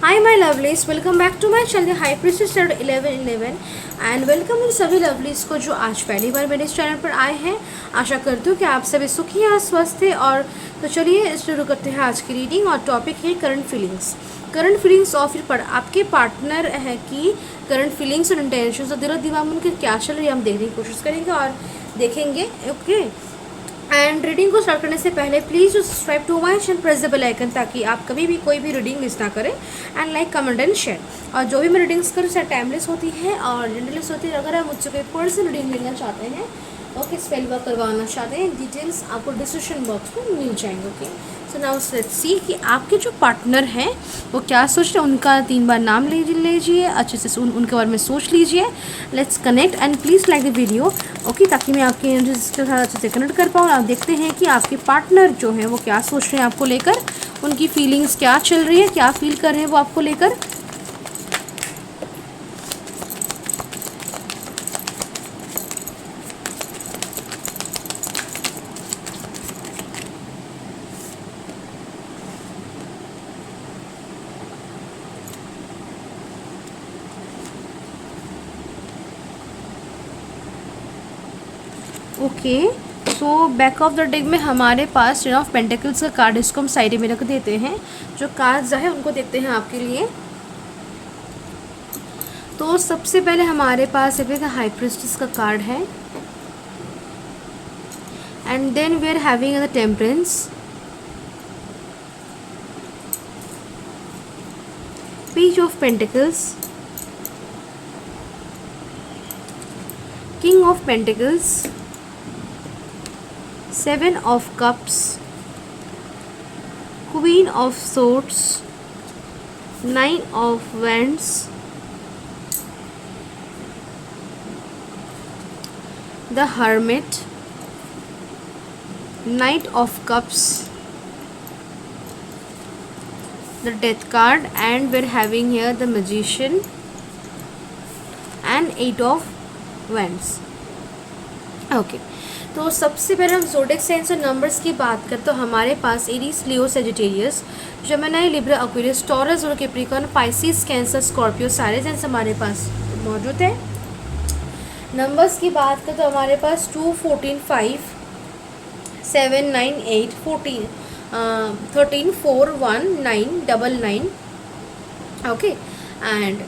Hi my lovelies, welcome back to my channel high princess 1111 and welcome in सभी lovelies को जो आज पहली बार मेरे इस चैनल पर आए हैं। आशा करती हूँ कि आप सभी सुखी हैं, स्वस्थ हैं। और तो चलिए शुरू करते हैं आज की रीडिंग। और टॉपिक है करंट फीलिंग्स और फिर आपके पार्टनर है कि करंट फीलिंग्स और इंटेंशंस और दिलो दिमाग में उनके क्या चल रही है, हम देखने की कोशिश करेंगे और देखेंगे। ओके, एंड रीडिंग को स्टार्ट करने से पहले please subscribe to my channel, press the bell icon ताकि आप कभी भी कोई भी रीडिंग मिस ना करें। And like comment and share. और जो भी मैं रीडिंग्स करूँ चाहे टाइमलेस होती है और जनरलेस होती है। अगर आप मुझसे कोई पर्सनल रीडिंग लेना चाहते हैं, ओके, स्पेल वर्क करवाना चाहते हैं, डिटेल्स आपको डिस्क्रिप्शन बॉक्स में मिल जाएंगे। Okay, so now let's see कि आपके जो पार्टनर हैं वो क्या सोच रहे हैं। उनका 3 बार नाम लीजिए, अच्छे से उनके बारे में सोच लीजिए। Let's connect and please like the video, okay, ताकि मैं आपके एनर्जीज के साथ अच्छे से कनेक्ट कर पाऊँ। आप देखते हैं कि आपके पार्टनर जो हैं वो क्या सोच रहे हैं आपको लेकर, उनकी फीलिंग्स क्या चल रही है, क्या फील कर रहे हैं वो आपको लेकर। Okay, so back of the deck में हमारे पास 10 ऑफ पेंटिकल्स का कार्ड, इसको हम साइड में रख देते हैं। जो कार्ड्स है उनको देखते हैं आपके लिए। तो सबसे पहले हमारे पास हाई प्रिस्टेस का कार्ड है, and then we are having the temperance, page of pentacles, king of pentacles, 7 of cups, queen of swords, 9 of wands, the hermit, knight of cups, the death card, and we're having here the magician and 8 of wands. Okay, तो सबसे पहले हम zodiac science और numbers की बात करते तो हमारे पास Aries, Leo, Sagittarius, Gemini, Libra, Aquarius, Taurus और कैप्रिकॉर्न, पाइसिस, कैंसर, स्कॉर्पियो सारे साइंस हमारे पास मौजूद है। नंबर्स की बात करते तो हमारे पास 2, 14, 5, 7, 9, 8, 14, 13, 4, 1, 9, 9, ओके। एंड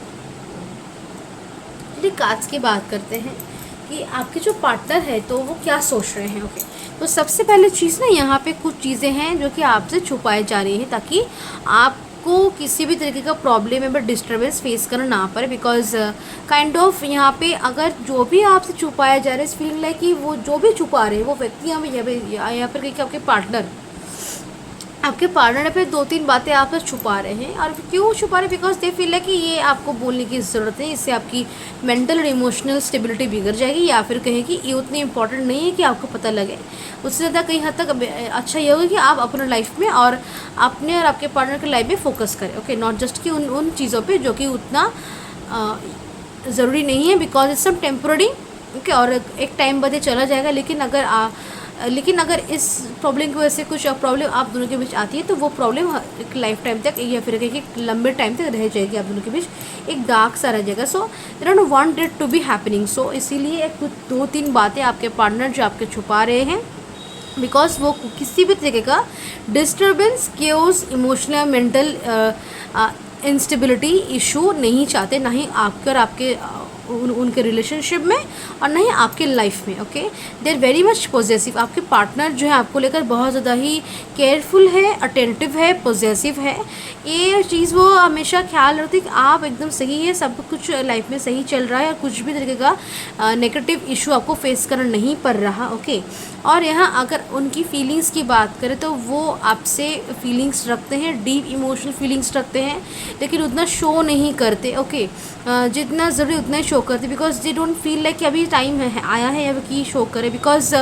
कार्ड्स की बात करते हैं कि आपके जो पार्टनर है तो वो क्या सोच रहे हैं। ओके, तो सबसे पहले चीज़ ना, यहाँ पे कुछ चीज़ें हैं जो कि आपसे छुपाई जा रही हैं ताकि आपको किसी भी तरीके का प्रॉब्लम या फिर डिस्टर्बेंस फेस करना ना पड़े। बिकॉज काइंड ऑफ यहाँ पे अगर जो भी आपसे छुपाया जा रहा है, इस फीलिंग लाइक कि वो जो भी छुपा रहे हैं वो व्यक्ति या फिर कहीं आपके पार्टनर पे 2-3 बातें आपसे छुपा रहे हैं। और क्यों छुपा रहे हैं? बिकॉज दे फील है कि ये आपको बोलने की ज़रूरत है, इससे आपकी मेंटल और इमोशनल स्टेबिलिटी बिगड़ जाएगी, या फिर कहें कि ये उतनी इंपॉर्टेंट नहीं है कि आपको पता लगे। उससे ज़्यादा कहीं हद तक अच्छा ये होगा कि आप अपने लाइफ में और अपने और आपके पार्टनर की लाइफ में फोकस करें। ओके, नॉट जस्ट कि उन चीज़ों पर जो कि उतना ज़रूरी नहीं है, because it's some temporary. Okay, और एक टाइम बाद चला जाएगा। लेकिन अगर इस प्रॉब्लम की वजह से कुछ प्रॉब्लम आप दोनों के बीच आती है तो वो प्रॉब्लम एक लाइफ टाइम तक या फिर एक लंबे टाइम तक रह जाएगी, आप दोनों के बीच एक डार्क सा रह जाएगा। So they don't want it to be happening. So इसीलिए कुछ 2-3 बातें आपके पार्टनर जो आपके छुपा रहे हैं, बिकॉज वो किसी भी तरीके का disturbance, chaos, emotional, mental instability issue नहीं चाहते, ना ही आपके और आपके उनके रिलेशनशिप में और ना ही आपके लाइफ में। Okay, they are very much possessive. आपके पार्टनर जो है आपको लेकर बहुत ज़्यादा ही केयरफुल है, अटेंटिव है, पॉजेसिव है। ये चीज़ वो हमेशा ख्याल रखती है कि आप एकदम सही है, सब कुछ लाइफ में सही चल रहा है और कुछ भी तरीके का नेगेटिव इशू आपको फेस करना नहीं पड़ रहा। ओके, और यहाँ अगर उनकी फीलिंग्स की बात करें तो वो आपसे फीलिंग्स रखते हैं, डीप इमोशनल फीलिंग्स रखते हैं, लेकिन उतना शो नहीं करते। ओके, जितना ज़रूरी उतना ही शो करते, because they don't feel like कि अभी टाइम है आया है अब कि शो करे। बिकॉज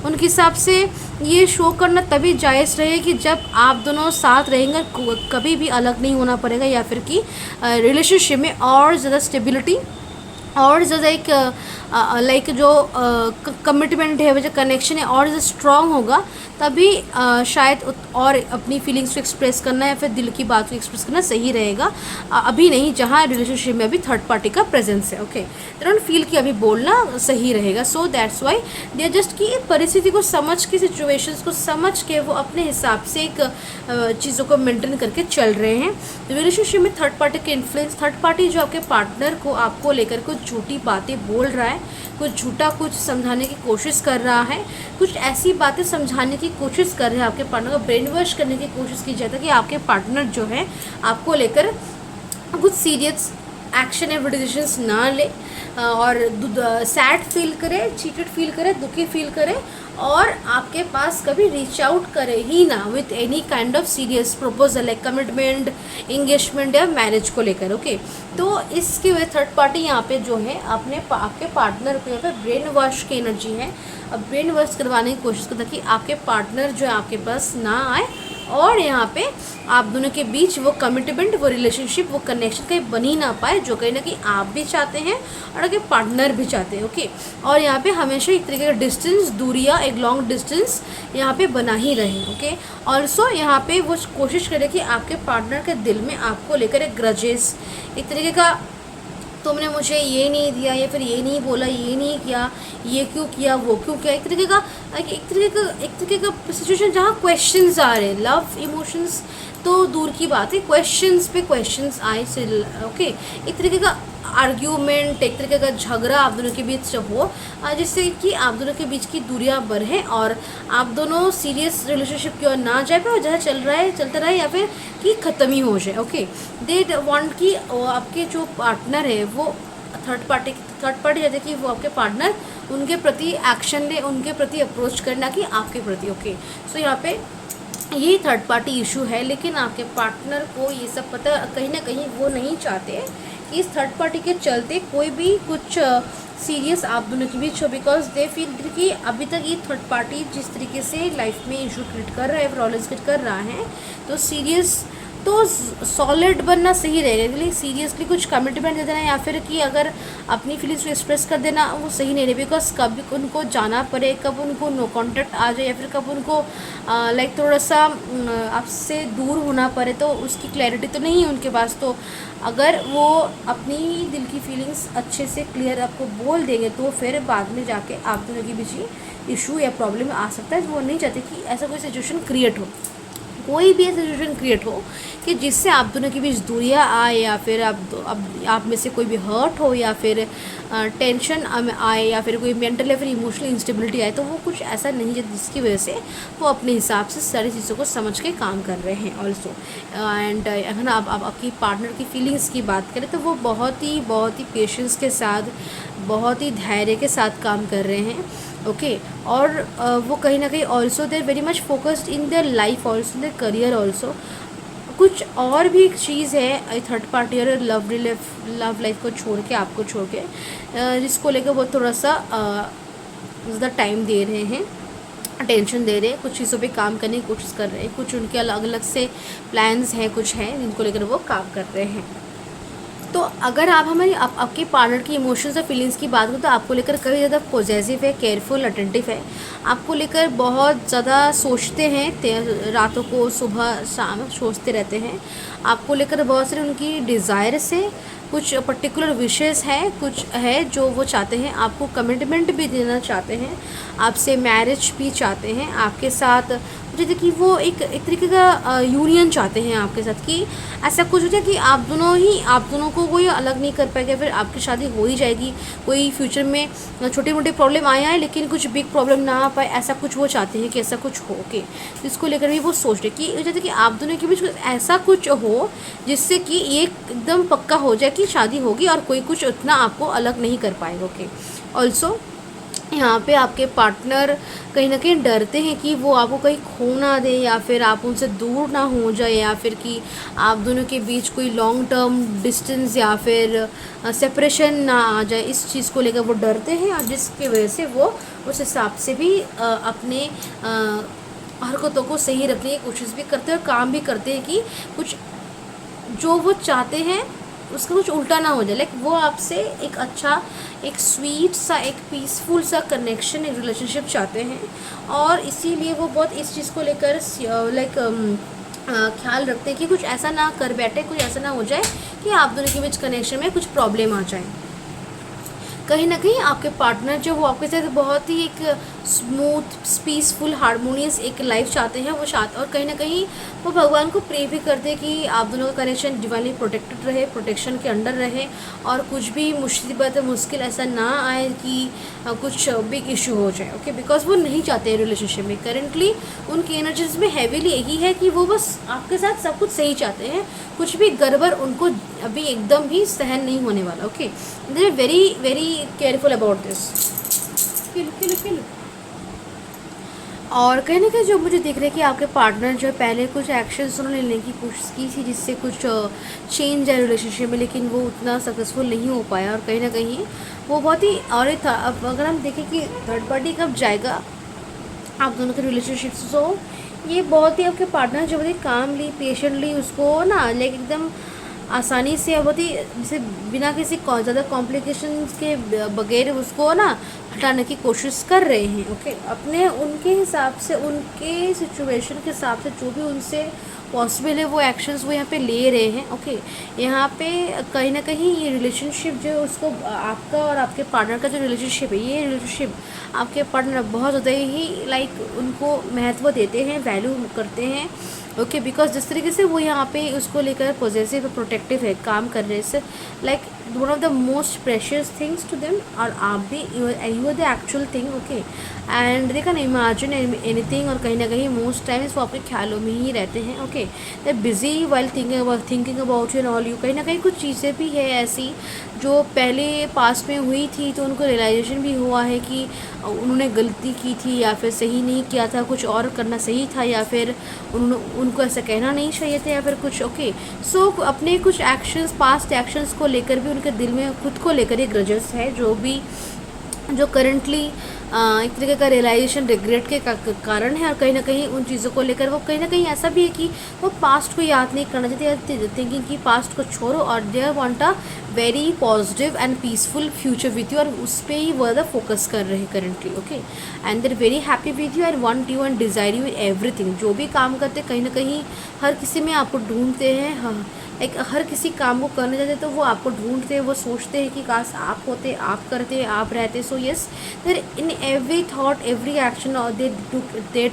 उनके हिसाब से ये शो करना तभी जायज़ रहे कि जब आप दोनों साथ रहेंगे, कभी भी अलग नहीं होना पड़ेगा, या फिर कि रिलेशनशिप में और ज़्यादा स्टेबिलिटी और ज़्यादा एक लाइक जो कमिटमेंट है, वो जो कनेक्शन है और जो स्ट्रांग होगा, तभी शायद और अपनी फीलिंग्स को एक्सप्रेस करना या फिर दिल की बात को एक्सप्रेस करना सही रहेगा। अभी नहीं, जहाँ रिलेशनशिप में अभी थर्ड पार्टी का प्रेजेंस है। ओके, दे डोंट फील कि अभी बोलना सही रहेगा। So that's why they are just कि परिस्थिति को समझ के, सिचुएशंस को समझ के वो अपने हिसाब से एक चीज़ों को मेंटेन करके चल रहे हैं। रिलेशनशिप में थर्ड पार्टी के इन्फ्लुएंस, थर्ड पार्टी जो आपके पार्टनर को आपको लेकर कुछ झूठी बातें बोल रहा है, कुछ झूठा कुछ समझाने की कोशिश कर रहा है, कुछ ऐसी बातें समझाने की कोशिश कर रहे हैं, आपके पार्टनर को ब्रेन वॉश करने की कोशिश की जाती है कि आपके पार्टनर जो है आपको लेकर कुछ सीरियस एक्शन या डिसीजंस ना ले और सैड फील करे, चीटेड फील करे, दुखी फील करे और आपके पास कभी रीच आउट करे ही ना with any kind of serious proposal like commitment, engagement या मैरिज को लेकर। ओके, तो इसकी वजह थर्ड पार्टी यहाँ पे जो है आपके पार्टनर को यहाँ पे ब्रेन वॉश की एनर्जी है। अब ब्रेन वॉश करवाने की कोशिश करता है कि आपके पार्टनर जो है आपके पास ना आए और यहाँ पे आप दोनों के बीच वो कमिटमेंट, वो रिलेशनशिप, वो कनेक्शन कहीं बन ही ना पाए, जो कहीं ना कहीं आप भी चाहते हैं और आपके पार्टनर भी चाहते हैं। ओके, और यहाँ पे हमेशा एक तरीके का डिस्टेंस, दूरियाँ, एक लॉन्ग डिस्टेंस यहाँ पे बना ही रहे। ओके, ऑल्सो यहाँ पे वो कोशिश करें कि आपके पार्टनर के दिल में आपको लेकर एक ग्रजेस, एक तरीके का तुमने मुझे ये नहीं दिया या फिर ये नहीं बोला, ये नहीं किया, ये क्यों किया, वो क्यों किया, एक तरीके का सिचुएशन जहाँ क्वेश्चंस आ रहे हैं। लव इमोशंस तो दूर की बात है, क्वेश्चंस पे क्वेश्चंस आए से। ओके, एक तरीके का आर्ग्यूमेंट, एक तरीके का झगड़ा आप दोनों के बीच हो, जिससे कि आप दोनों के बीच की दूरियां बढ़े और आप दोनों सीरियस रिलेशनशिप की ओर ना जाए पाए, जहाँ चल रहा है चलता रहे या फिर कि ख़त्म ही हो जाए। ओके, दे वांट कि आपके जो पार्टनर है वो थर्ड पार्टी चाहते कि वो आपके पार्टनर उनके प्रति एक्शन ले, उनके प्रति अप्रोच करना कि आपके प्रति। ओके, सो यहाँ पे ये थर्ड पार्टी इशू है, लेकिन आपके पार्टनर को ये सब पता, कहीं ना कहीं वो नहीं चाहते कि इस थर्ड पार्टी के चलते कोई भी कुछ सीरियस आप दोनों के बीच हो, बिकॉज दे फील कि अभी तक ये थर्ड पार्टी जिस तरीके से लाइफ में इशू क्रिएट कर रहा है, प्रॉब्लम्स क्रिएट कर रहा है, तो सीरियस तो सॉलिड बनना सही रहेगा। लेकिन सीरियसली कुछ कमिटमेंट दे देना या फिर कि अगर अपनी फीलिंग्स को एक्सप्रेस कर देना, वो सही नहीं रहे, बिकॉज कब उनको जाना पड़े, कब उनको नो कॉन्टैक्ट आ जाए या फिर कब उनको लाइक थोड़ा सा आपसे दूर होना पड़े, तो उसकी क्लैरिटी तो नहीं है उनके पास। तो अगर वो अपनी दिल की फीलिंग्स अच्छे से क्लियर आपको बोल देंगे तो फिर बाद में जाके आप दोनों के बीच इशू या प्रॉब्लम आ सकता है। वो नहीं चाहते कि ऐसा कोई सिचुएशन क्रिएट हो, कोई भी ऐसा सिचुएशन क्रिएट हो कि जिससे आप दोनों के बीच दूरियां आए या फिर आप में से कोई भी हर्ट हो या फिर टेंशन आए या फिर कोई मेंटल या फिर इमोशनल इंस्टेबिलिटी आए, तो वो कुछ ऐसा नहीं है जिसकी वजह से वो अपने हिसाब से सारी चीज़ों को समझ के काम कर रहे हैं ऑल्सो। एंड अगर आप आपकी पार्टनर की फीलिंग्स की बात करें तो वो बहुत ही पेशेंस के साथ, बहुत ही धैर्य के साथ काम कर रहे हैं। ओके, और वो कहीं ना कहीं also there very much focused in their life also, their career also. कुछ और भी एक चीज़ है थर्ड पार्टी और लव लाइफ को छोड़ के, आपको छोड़ के, जिसको लेकर वो थोड़ा सा ज़्यादा टाइम दे रहे हैं, अटेंशन दे रहे हैं, कुछ चीज़ों पे काम करने की कोशिश कर रहे हैं, कुछ उनके अलग अलग से प्लान्स हैं, कुछ हैं जिनको लेकर वो काम कर रहे हैं। तो अगर आप हमारी आपके पार्टनर की इमोशंस और फीलिंग्स की बात करें तो आपको लेकर कभी ज़्यादा पॉजिटिव है, केयरफुल, अटेंटिव है, आपको लेकर बहुत ज़्यादा सोचते हैं, रातों को सुबह शाम सोचते रहते हैं, आपको लेकर बहुत सारे उनकी डिज़ायर्स है, कुछ पर्टिकुलर विशेस हैं, कुछ है जो वो चाहते हैं, आपको कमिटमेंट भी देना चाहते हैं, आपसे मैरिज भी चाहते हैं, आपके साथ जैसे कि वो एक तरीके का यूनियन चाहते हैं आपके साथ, कि ऐसा कुछ हो जाए कि आप दोनों को कोई अलग नहीं कर पाएगा, फिर आपकी शादी हो ही जाएगी, कोई फ्यूचर में छोटी मोटी प्रॉब्लम आए लेकिन कुछ बिग प्रॉब्लम ना आ पाए, ऐसा कुछ वो चाहते हैं कि ऐसा कुछ हो के, जिसको लेकर भी वो सोच रहे कि जैसे कि आप दोनों के बीच ऐसा कुछ हो जिससे कि ये एकदम पक्का हो जाए कि शादी होगी और कोई कुछ उतना आपको अलग नहीं कर पाएगा। ओके, ऑल्सो यहाँ पे आपके पार्टनर कहीं ना कहीं डरते हैं कि वो आपको कहीं खो ना दे या फिर आप उनसे दूर ना हो जाए या फिर कि आप दोनों के बीच कोई लॉन्ग टर्म डिस्टेंस या फिर सेपरेशन ना आ जाए, इस चीज़ को लेकर वो डरते हैं और जिसकी वजह से वो उस हिसाब से भी अपने हरकतों को सही रखने की कोशिश भी करते हैं और काम भी करते हैं कि कुछ जो वो चाहते हैं उसका कुछ उल्टा ना हो जाए, लाइक वो आपसे एक अच्छा, एक स्वीट सा, एक पीसफुल सा कनेक्शन, एक रिलेशनशिप चाहते हैं। और इसीलिए वो बहुत इस चीज़ को लेकर लाइक ख्याल रखते हैं कि कुछ ऐसा ना कर बैठे, कुछ ऐसा ना हो जाए कि आप दोनों के बीच कनेक्शन में कुछ प्रॉब्लम आ जाए। कहीं ना कहीं आपके पार्टनर जो वो आपके साथ बहुत ही एक स्मूथ, पीसफुल, हारमोनियस एक लाइफ चाहते हैं, वो चाहते, और कहीं ना कहीं वो भगवान को प्रे भी करते हैं कि आप दोनों का कनेक्शन डिवाइनली प्रोटेक्टेड रहे, प्रोटेक्शन के अंडर रहे, और कुछ भी मुसीबत मुश्किल ऐसा ना आए कि कुछ बिग इशू हो जाए। ओके, बिकॉज वो नहीं चाहते हैं रिलेशनशिप में। करेंटली उनकी एनर्जीज में हैवीली यही है कि वो बस आपके साथ सब कुछ सही चाहते हैं, कुछ भी गड़बड़ उनको अभी एकदम ही सहन नहीं होने वाला। Okay, they are very very careful about this. और कहीं ना कहीं जो मुझे दिख रहा है कि आपके पार्टनर जो पहले कुछ एक्शंस उन्होंने लेने की कोशिश की थी जिससे कुछ चेंज है रिलेशनशिप में, लेकिन वो उतना सक्सेसफुल नहीं हो पाया, और कहीं ना कहीं वो बहुत ही, और अब अगर हम देखें कि थर्ड पार्टी कब जाएगा आप दोनों के रिलेशनशिप, सो ये बहुत ही आपके पार्टनर जो बहुत ही कामली, पेशेंटली उसको ना लाइक एकदम आसानी से, बहुत ही जैसे बिना किसी ज़्यादा कॉम्प्लिकेशंस के बगैर उसको ना हटाने की कोशिश कर रहे हैं। ओके, अपने उनके हिसाब से, उनके सिचुएशन के हिसाब से जो भी उनसे पॉसिबल है वो एक्शंस वो यहाँ पे ले रहे हैं। ओके, यहाँ पे कहीं ना कहीं ये रिलेशनशिप जो उसको, आपका और आपके पार्टनर का जो रिलेशनशिप है, ये रिलेशनशिप आपके पार्टनर बहुत ज़्यादा ही लाइक उनको महत्व देते हैं, वैल्यू करते हैं। ओके, बिकॉज जिस तरीके से वो यहाँ पे उसको लेकर पॉजिटिव, प्रोटेक्टिव है काम करने से, like one of the most precious things to them, और आप भी you are the actual thing. Okay, and they can imagine anything, और कहीं ना कहीं मोस्ट टाइम्स वो आपके ख्यालों में ही रहते हैं। Okay, they busy while thinking about you and all you. कहीं ना कहीं कुछ चीज़ें भी है ऐसी जो पहले पास्ट में हुई थी, तो उनको रियलाइजेशन भी हुआ है कि उन्होंने गलती की थी, या फिर सही नहीं किया था, कुछ और करना सही था, या फिर उनको ऐसा कहना नहीं चाहिए था, या फिर कुछ। ओके, सो अपने कुछ एक्शंस, पास्ट एक्शंस को लेकर भी उनके दिल में खुद को लेकर एक ग्रजेस है, जो करंटली एक तरीके का रियलाइजेशन रिग्रेट के कारण है, और कहीं ना कहीं उन चीज़ों को लेकर वो कहीं ना कहीं ऐसा भी है कि वो पास्ट को याद नहीं करना चाहते, थिंकिंग कि पास्ट को छोड़ो, और they want a very positive and peaceful future with you, और उस पर ही वो ज़्यादा फोकस कर रहे हैं currently. Okay, and there very happy with you and want you and desire you in everything. जो भी काम करते कहीं ना कहीं हर किसी में आपको ढूंढते हैं, हाँ, एक हर किसी काम को करने जाते तो वो आपको ढूंढते हैं, वो सोचते हैं कि काश आप होते, आप करते, आप रहते। So yes, there in every thought, every action और they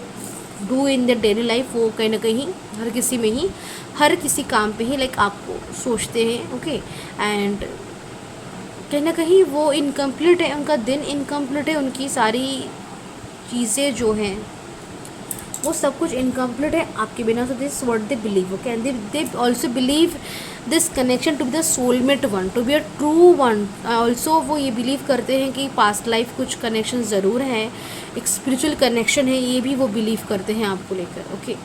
do in the daily life, वो कहीं ना कहीं हर किसी में ही, हर किसी काम पे ही लाइक आपको सोचते हैं। ओके, एंड कहीं ना कहीं वो इनकम्प्लीट है, उनका दिन इनकम्प्लीट है, उनकी सारी चीज़ें जो हैं वो सब कुछ इनकम्प्लीट है आपके बिना। So this what they believe. Okay, and they also believe this connection to be the soulmate one, to be a true one. Also वो ये बिलीव करते हैं कि पास्ट लाइफ कुछ कनेक्शन ज़रूर है, एक स्पिरिचुअल कनेक्शन है, ये भी वो बिलीव करते हैं आपको लेकर। ओके,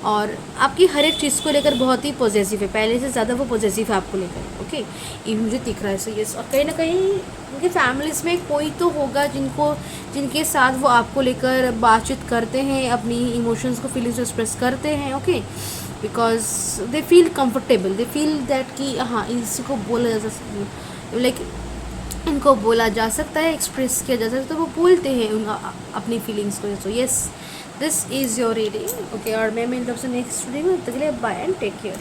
और आपकी हर एक चीज़ को लेकर बहुत ही पॉजिटिव है, पहले से ज़्यादा वो पॉजिटिव है आपको लेकर। ओके, ये मुझे दिख रहा है। सो यस, और कहीं ना कहीं उनके फैमिलीज़ में कोई तो होगा जिनके साथ वो आपको लेकर बातचीत करते हैं, अपनी इमोशंस को, फीलिंग्स को एक्सप्रेस करते हैं। Okay, because they feel comfortable, they feel that कि हाँ, इसको बोला जा सकता, लाइक इनको बोला जा सकता है, एक्सप्रेस किया जा सकता है, तो वो बोलते हैं अपनी फीलिंग्स को। So yes, this is your reading. Okay, और मैं मिलता हूँ नेक्स्ट रीडिंग में, तक के लिए बाय एंड टेक केयर।